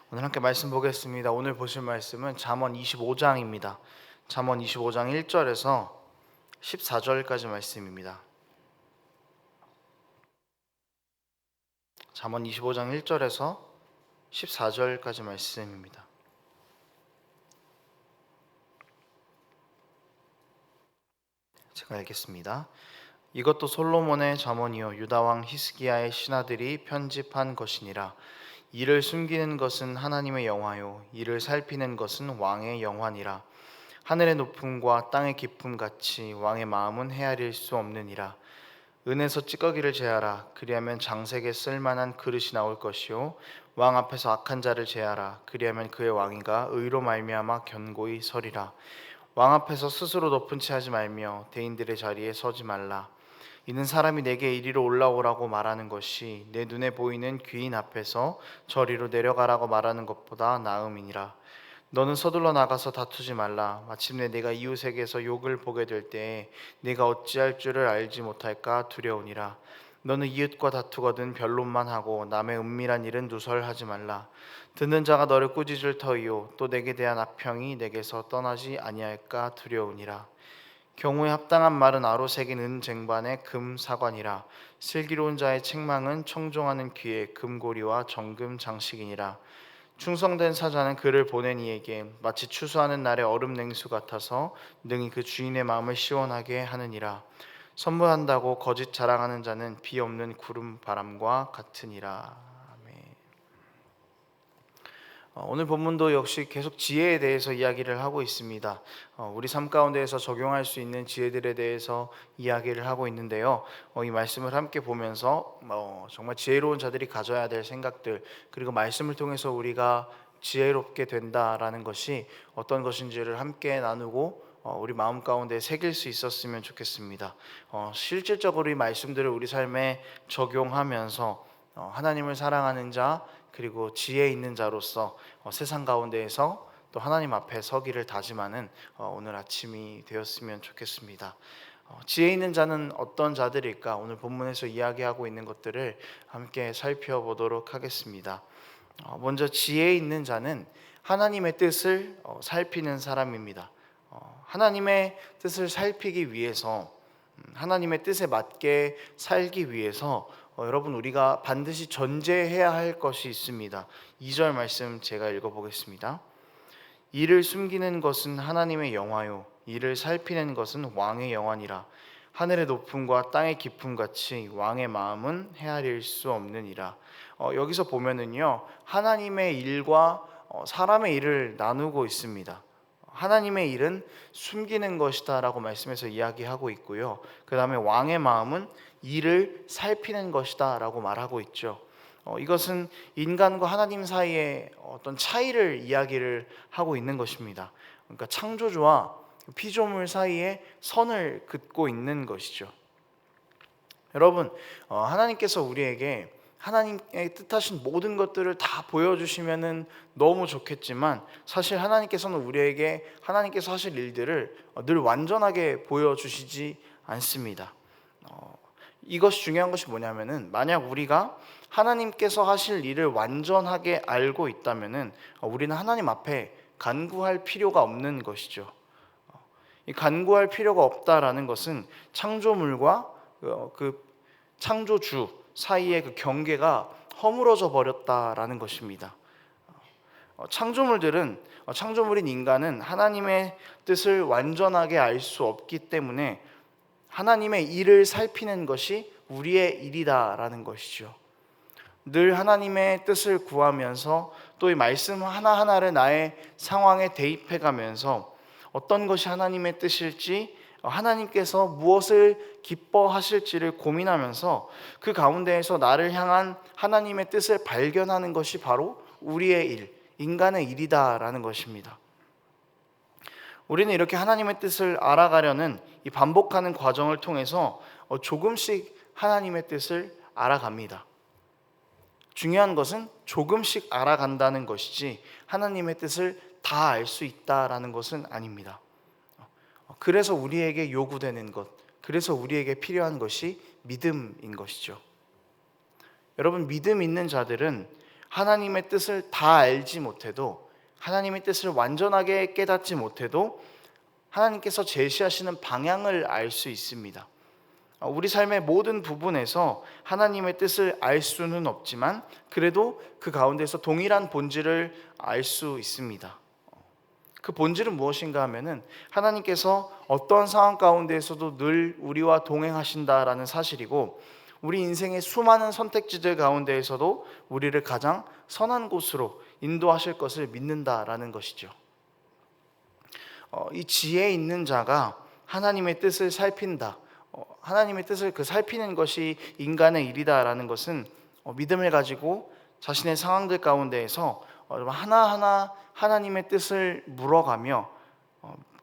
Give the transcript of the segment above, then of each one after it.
오늘 함께 말씀 보겠습니다. 오늘 보실 말씀은 잠언 25장입니다. 잠언 25장 1절에서 14절까지 말씀입니다. 잠언 25장 1절에서 14절까지 말씀입니다. 제가 읽겠습니다. 이것도 솔로몬의 잠언이요 유다 왕 히스기야의 신하들이 편집한 것이니라. 이를 숨기는 것은 하나님의 영화요 이를 살피는 것은 왕의 영화니라. 하늘의 높음과 땅의 깊음 같이 왕의 마음은 헤아릴 수 없느니라. 은에서 찌꺼기를 제하라. 그리하면 장색에 쓸만한 그릇이 나올 것이요 왕 앞에서 악한 자를 제하라. 그리하면 그의 왕위가 의로 말미암아 견고히 서리라. 왕 앞에서 스스로 높은 채 하지 말며 대인들의 자리에 서지 말라. 이는 사람이 내게 이리로 올라오라고 말하는 것이 내 눈에 보이는 귀인 앞에서 저리로 내려가라고 말하는 것보다 나음이니라. 너는 서둘러 나가서 다투지 말라. 마침내 내가 이웃에게서 욕을 보게 될 때에 내가 어찌할 줄을 알지 못할까 두려우니라. 너는 이웃과 다투거든 변론만 하고 남의 은밀한 일은 누설하지 말라. 듣는 자가 너를 꾸짖을 터이요 또 내게 대한 악평이 내게서 떠나지 아니할까 두려우니라. 경우에 합당한 말은 아로새긴 은 쟁반의 금 사관이라. 슬기로운 자의 책망은 청종하는 귀에 금고리와 정금 장식이니라. 충성된 사자는 그를 보낸 이에게 마치 추수하는 날의 얼음 냉수 같아서 능히 그 주인의 마음을 시원하게 하느니라. 선물한다고 거짓 자랑하는 자는 비 없는 구름 바람과 같으니라. 아멘. 오늘 본문도 역시 계속 지혜에 대해서 이야기를 하고 있습니다. 우리 삶 가운데에서 적용할 수 있는 지혜들에 대해서 이야기를 하고 있는데요. 이 말씀을 함께 보면서 정말 지혜로운 자들이 가져야 될 생각들, 그리고 말씀을 통해서 우리가 지혜롭게 된다라는 것이 어떤 것인지를 함께 나누고 우리 마음 가운데 새길 수 있었으면 좋겠습니다. 실질적으로 이 말씀들을 우리 삶에 적용하면서 하나님을 사랑하는 자, 그리고 지혜 있는 자로서 세상 가운데에서 또 하나님 앞에 서기를 다짐하는 오늘 아침이 되었으면 좋겠습니다. 지혜 있는 자는 어떤 자들일까? 오늘 본문에서 이야기하고 있는 것들을 함께 살펴보도록 하겠습니다. 먼저 지혜 있는 자는 하나님의 뜻을 살피는 사람입니다. 하나님의 뜻을 살피기 위해서, 하나님의 뜻에 맞게 살기 위해서 여러분 우리가 반드시 전제해야 할 것이 있습니다. 2절 말씀 제가 읽어보겠습니다. 이를 숨기는 것은 하나님의 영화요 이를 살피는 것은 왕의 영화니라. 하늘의 높음과 땅의 깊음 같이 왕의 마음은 헤아릴 수 없느니라. 여기서 보면은요 하나님의 일과 사람의 일을 나누고 있습니다. 하나님의 일은 숨기는 것이다 라고 말씀해서 이야기하고 있고요, 그 다음에 왕의 마음은 이를 살피는 것이다 라고 말하고 있죠. 이것은 인간과 하나님 사이의 어떤 차이를 이야기를 하고 있는 것입니다. 그러니까 창조주와 피조물 사이에 선을 긋고 있는 것이죠. 여러분, 하나님께서 우리에게 하나님의 뜻하신 모든 것들을 다 보여주시면은 너무 좋겠지만, 사실 하나님께서는 우리에게 하나님께서 하실 일들을 늘 완전하게 보여주시지 않습니다. 이것이 중요한 것이 뭐냐면은, 만약 우리가 하나님께서 하실 일을 완전하게 알고 있다면은 우리는 하나님 앞에 간구할 필요가 없는 것이죠. 이 간구할 필요가 없다라는 것은 창조물과 그 창조주 사이의 그 경계가 허물어져 버렸다라는 것입니다. 창조물인 인간은 하나님의 뜻을 완전하게 알 수 없기 때문에 하나님의 일을 살피는 것이 우리의 일이다라는 것이죠. 늘 하나님의 뜻을 구하면서 또 이 말씀 하나하나를 나의 상황에 대입해 가면서 어떤 것이 하나님의 뜻일지, 하나님께서 무엇을 기뻐하실지를 고민하면서 그 가운데에서 나를 향한 하나님의 뜻을 발견하는 것이 바로 우리의 일, 인간의 일이다라는 것입니다. 우리는 이렇게 하나님의 뜻을 알아가려는 이 반복하는 과정을 통해서 조금씩 하나님의 뜻을 알아갑니다. 중요한 것은 조금씩 알아간다는 것이지 하나님의 뜻을 다 알 수 있다라는 것은 아닙니다. 그래서 우리에게 요구되는 것, 그래서 우리에게 필요한 것이 믿음인 것이죠. 여러분, 믿음 있는 자들은 하나님의 뜻을 다 알지 못해도, 하나님의 뜻을 완전하게 깨닫지 못해도 하나님께서 제시하시는 방향을 알 수 있습니다. 우리 삶의 모든 부분에서 하나님의 뜻을 알 수는 없지만 그래도 그 가운데서 동일한 본질을 알 수 있습니다. 그 본질은 무엇인가 하면은 하나님께서 어떠한 상황 가운데에서도 늘 우리와 동행하신다라는 사실이고, 우리 인생의 수많은 선택지들 가운데에서도 우리를 가장 선한 곳으로 인도하실 것을 믿는다라는 것이죠. 이 지혜 있는 자가 하나님의 뜻을 살핀다, 하나님의 뜻을 살피는 것이 인간의 일이다라는 것은 믿음을 가지고 자신의 상황들 가운데에서 하나하나 하나님의 뜻을 물어가며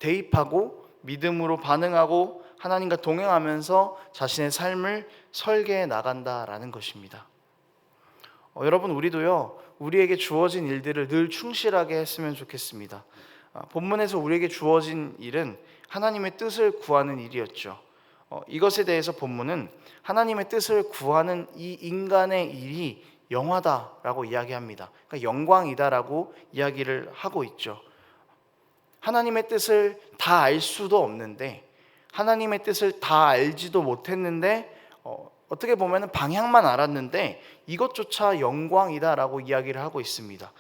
대입하고 믿음으로 반응하고 하나님과 동행하면서 자신의 삶을 설계해 나간다라는 것입니다. 여러분, 우리도요, 우리에게 주어진 일들을 늘 충실하게 했으면 좋겠습니다. 본문에서 우리에게 주어진 일은 하나님의 뜻을 구하는 일이었죠. 이것에 대해서 본문은 하나님의 뜻을 구하는 이 인간의 일이 영화다라고 이야기합니다. 그러니까 영광이다라고 이야기를 하고 있죠. 하나님의 뜻을 다 알 수도 없는데, 하나님의 뜻을 다 알지도 못했는데, 어떻게 보면 방향만 알았는데 이것조차 영광이다라고 이야기를 하고 있습니다.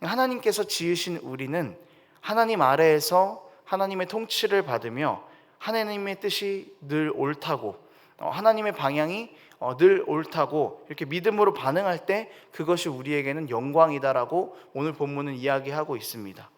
하나님께서 지으신 우리는 하나님 아래에서 하나님의 통치를 받으며 하나님의 뜻이 늘 옳다고, 하나님의 방향이 늘 옳다고 이렇게 믿음으로 반응할 때 그것이 우리에게는 영광이다라고 오늘 본문은 이야기하고 있습니다.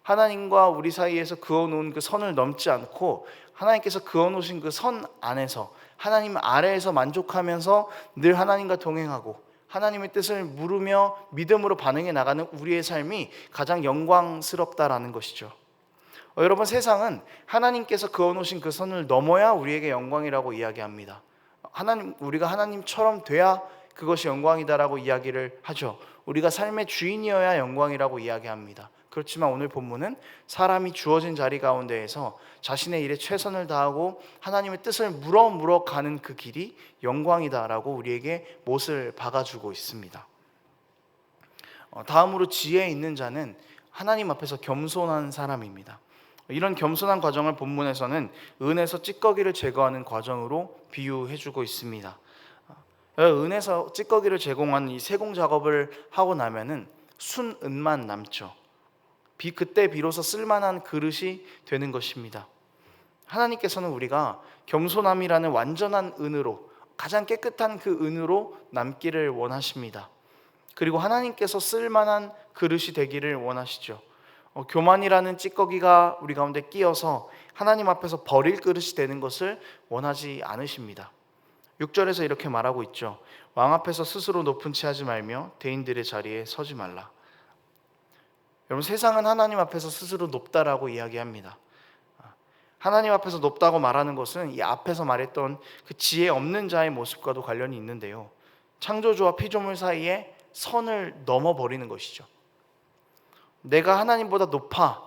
하나님과 우리 사이에서 그어놓은 그 선을 넘지 않고 하나님께서 그어놓으신 그 선 안에서 하나님 아래에서 만족하면서 늘 하나님과 동행하고 하나님의 뜻을 물으며 믿음으로 반응해 나가는 우리의 삶이 가장 영광스럽다라는 것이죠. 여러분, 세상은 하나님께서 그어놓으신 그 선을 넘어야 우리에게 영광이라고 이야기합니다. 우리가 하나님처럼 돼야 그것이 영광이다라고 이야기를 하죠. 우리가 삶의 주인이어야 영광이라고 이야기합니다. 그렇지만 오늘 본문은 사람이 주어진 자리 가운데에서 자신의 일에 최선을 다하고 하나님의 뜻을 물어 가는 그 길이 영광이다라고 우리에게 못을 박아주고 있습니다. 다음으로 지혜 있는 자는 하나님 앞에서 겸손한 사람입니다. 이런 겸손한 과정을 본문에서는 은에서 찌꺼기를 제거하는 과정으로 비유해주고 있습니다. 은에서 찌꺼기를 제공한 이 세공 작업을 하고 나면은 순은만 남죠. 그때 비로소 쓸만한 그릇이 되는 것입니다. 하나님께서는 우리가 겸손함이라는 완전한 은으로, 가장 깨끗한 그 은으로 남기를 원하십니다. 그리고 하나님께서 쓸만한 그릇이 되기를 원하시죠. 교만이라는 찌꺼기가 우리 가운데 끼어서 하나님 앞에서 버릴 그릇이 되는 것을 원하지 않으십니다. 6절에서 이렇게 말하고 있죠. 왕 앞에서 스스로 높은 채 하지 말며 대인들의 자리에 서지 말라. 여러분, 세상은 하나님 앞에서 스스로 높다라고 이야기합니다. 하나님 앞에서 높다고 말하는 것은 이 앞에서 말했던 그 지혜 없는 자의 모습과도 관련이 있는데요, 창조주와 피조물 사이에 선을 넘어버리는 것이죠. 내가 하나님보다 높아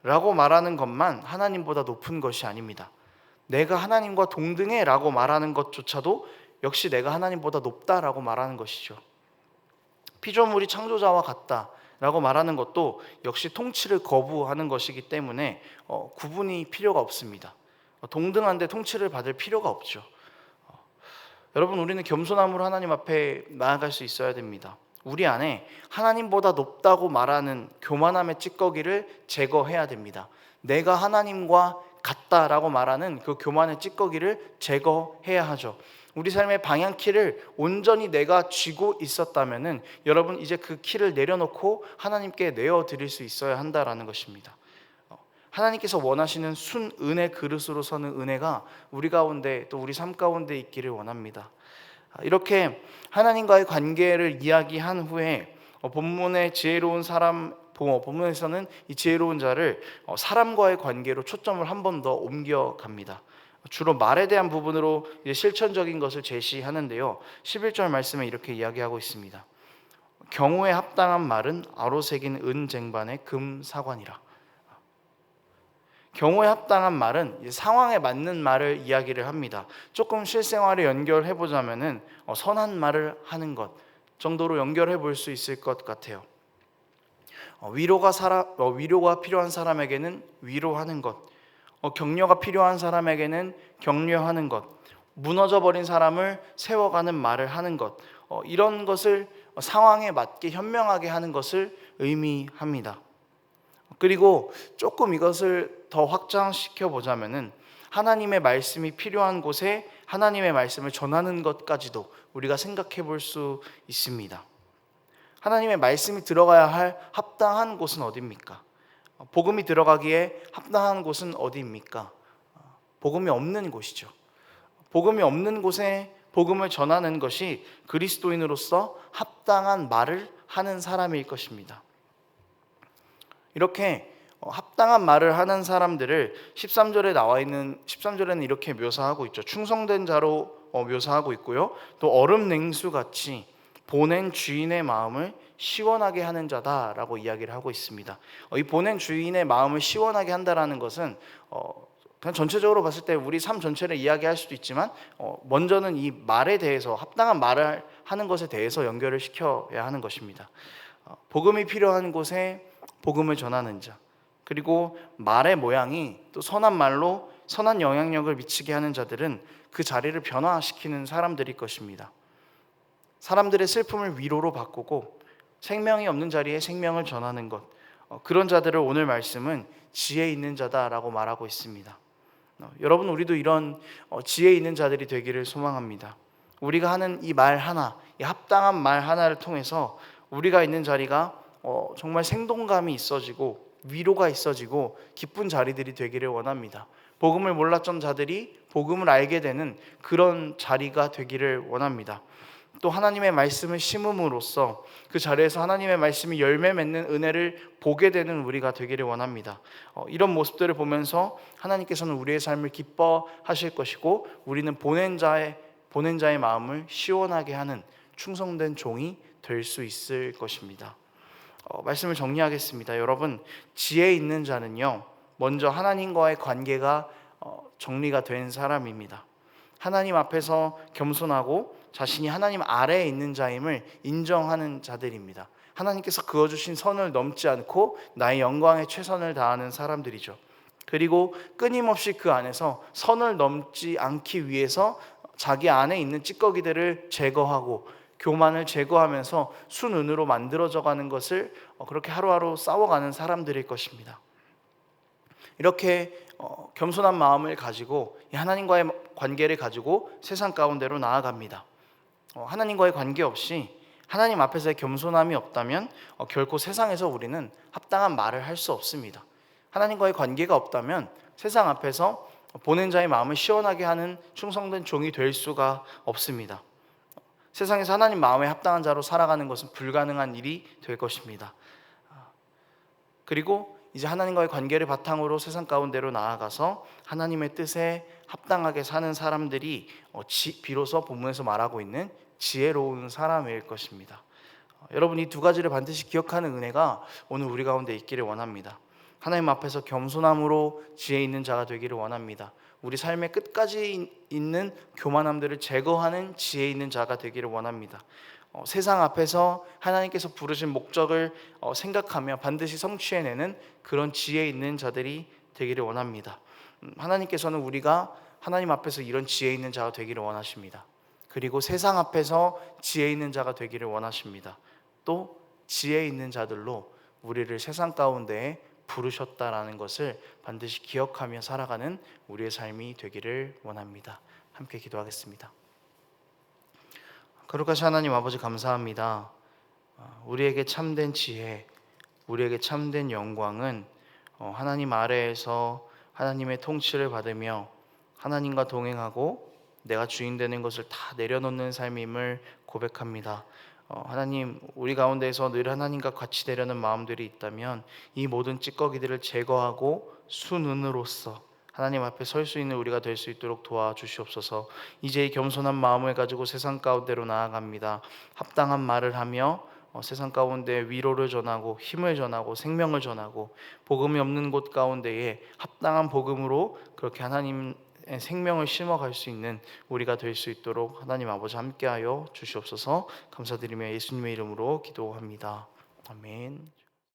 라고 말하는 것만 하나님보다 높은 것이 아닙니다. 내가 하나님과 동등해 라고 말하는 것조차도 역시 내가 하나님보다 높다라고 말하는 것이죠. 피조물이 창조자와 같다 라고 말하는 것도 역시 통치를 거부하는 것이기 때문에 구분이 필요가 없습니다. 동등한데 통치를 받을 필요가 없죠. 여러분, 우리는 겸손함으로 하나님 앞에 나아갈 수 있어야 됩니다. 우리 안에 하나님보다 높다고 말하는 교만함의 찌꺼기를 제거해야 됩니다. 내가 하나님과 같다라고 말하는 그 교만의 찌꺼기를 제거해야 하죠. 우리 삶의 방향키를 온전히 내가 쥐고 있었다면은 여러분, 이제 그 키를 내려놓고 하나님께 내어드릴 수 있어야 한다라는 것입니다. 하나님께서 원하시는 순은의 그릇으로 서는 은혜가 우리 가운데, 또 우리 삶 가운데 있기를 원합니다. 이렇게 하나님과의 관계를 이야기한 후에 본문의 지혜로운 사람, 본문에서는 이 지혜로운 자를 사람과의 관계로 초점을 한 번 더 옮겨갑니다. 주로 말에 대한 부분으로 실천적인 것을 제시하는데요, 11절 말씀에 이렇게 이야기하고 있습니다. 경우에 합당한 말은 아로 새긴 은 쟁반의 금 사관이라. 경우에 합당한 말은 상황에 맞는 말을 이야기를 합니다. 조금 실생활에 연결해 보자면은 선한 말을 하는 것, 정도로 연결해 볼 수 있을 것 같아요. 위로가 필요한 사람에게는 위로하는 것, 격려가 필요한 사람에게는 격려하는 것, 무너져 버린 사람을 세워가는 말을 하는 것, 이런 것을 상황에 맞게 현명하게 하는 것을 의미합니다. 그리고 조금 이것을 더 확장시켜 보자면은 하나님의 말씀이 필요한 곳에 하나님의 말씀을 전하는 것까지도 우리가 생각해 볼 수 있습니다. 하나님의 말씀이 들어가야 할 합당한 곳은 어디입니까? 복음이 들어가기에 합당한 곳은 어디입니까? 복음이 없는 곳이죠. 복음이 없는 곳에 복음을 전하는 것이 그리스도인으로서 합당한 말을 하는 사람일 것입니다. 이렇게 합당한 말을 하는 사람들을 13절에는 이렇게 묘사하고 있죠. 충성된 자로 묘사하고 있고요. 또 얼음 냉수 같이 보낸 주인의 마음을 시원하게 하는 자다라고 이야기를 하고 있습니다. 이 보낸 주인의 마음을 시원하게 한다라는 것은 그냥 전체적으로 봤을 때 우리 삶 전체를 이야기할 수도 있지만 먼저는 이 말에 대해서 합당한 말을 하는 것에 대해서 연결을 시켜야 하는 것입니다. 복음이 필요한 곳에 복음을 전하는 자, 그리고 말의 모양이 또 선한 말로 선한 영향력을 미치게 하는 자들은 그 자리를 변화시키는 사람들일 것입니다. 사람들의 슬픔을 위로로 바꾸고 생명이 없는 자리에 생명을 전하는 것, 그런 자들을 오늘 말씀은 지혜 있는 자다라고 말하고 있습니다. 여러분, 우리도 이런 지혜 있는 자들이 되기를 소망합니다. 우리가 하는 이 말 하나, 이 합당한 말 하나를 통해서 우리가 있는 자리가 정말 생동감이 있어지고 위로가 있어지고 기쁜 자리들이 되기를 원합니다. 복음을 몰랐던 자들이 복음을 알게 되는 그런 자리가 되기를 원합니다. 또 하나님의 말씀을 심음으로써 그 자리에서 하나님의 말씀이 열매 맺는 은혜를 보게 되는 우리가 되기를 원합니다. 이런 모습들을 보면서 하나님께서는 우리의 삶을 기뻐하실 것이고 우리는 보낸 자의 마음을 시원하게 하는 충성된 종이 될 수 있을 것입니다. 말씀을 정리하겠습니다. 여러분, 지혜 있는 자는요, 먼저 하나님과의 관계가 정리가 된 사람입니다. 하나님 앞에서 겸손하고 자신이 하나님 아래에 있는 자임을 인정하는 자들입니다. 하나님께서 그어주신 선을 넘지 않고 나의 영광에 최선을 다하는 사람들이죠. 그리고 끊임없이 그 안에서 선을 넘지 않기 위해서 자기 안에 있는 찌꺼기들을 제거하고 교만을 제거하면서 순은으로 만들어져가는 것을 그렇게 하루하루 싸워가는 사람들일 것입니다. 이렇게 겸손한 마음을 가지고 하나님과의 관계를 가지고 세상 가운데로 나아갑니다. 하나님과의 관계 없이 하나님 앞에서의 겸손함이 없다면 결코 세상에서 우리는 합당한 말을 할 수 없습니다. 하나님과의 관계가 없다면 세상 앞에서 보낸 자의 마음을 시원하게 하는 충성된 종이 될 수가 없습니다. 세상에서 하나님 마음에 합당한 자로 살아가는 것은 불가능한 일이 될 것입니다. 그리고 이제 하나님과의 관계를 바탕으로 세상 가운데로 나아가서 하나님의 뜻에 합당하게 사는 사람들이 비로소 본문에서 말하고 있는 지혜로운 사람일 것입니다. 여러분, 이 두 가지를 반드시 기억하는 은혜가 오늘 우리 가운데 있기를 원합니다. 하나님 앞에서 겸손함으로 지혜 있는 자가 되기를 원합니다. 우리 삶의 끝까지 있는 교만함들을 제거하는 지혜 있는 자가 되기를 원합니다. 세상 앞에서 하나님께서 부르신 목적을 생각하며 반드시 성취해내는 그런 지혜 있는 자들이 되기를 원합니다. 하나님께서는 우리가 하나님 앞에서 이런 지혜 있는 자가 되기를 원하십니다. 그리고 세상 앞에서 지혜 있는 자가 되기를 원하십니다. 또 지혜 있는 자들로 우리를 세상 가운데에 부르셨다라는 것을 반드시 기억하며 살아가는 우리의 삶이 되기를 원합니다. 함께 기도하겠습니다. 거룩하신 하나님 아버지, 감사합니다. 우리에게 참된 지혜, 우리에게 참된 영광은 하나님 아래에서 하나님의 통치를 받으며 하나님과 동행하고 내가 주인 되는 것을 다 내려놓는 삶임을 고백합니다. 하나님, 우리 가운데에서 늘 하나님과 같이 되려는 마음들이 있다면 이 모든 찌꺼기들을 제거하고 순은으로서 하나님 앞에 설 수 있는 우리가 될 수 있도록 도와주시옵소서. 이제 이 겸손한 마음을 가지고 세상 가운데로 나아갑니다. 합당한 말을 하며 세상 가운데 위로를 전하고 힘을 전하고 생명을 전하고 복음이 없는 곳 가운데에 합당한 복음으로 그렇게 하나님의 생명을 심어갈 수 있는 우리가 될 수 있도록 하나님 아버지 함께하여 주시옵소서. 감사드리며 예수님의 이름으로 기도합니다. 아멘.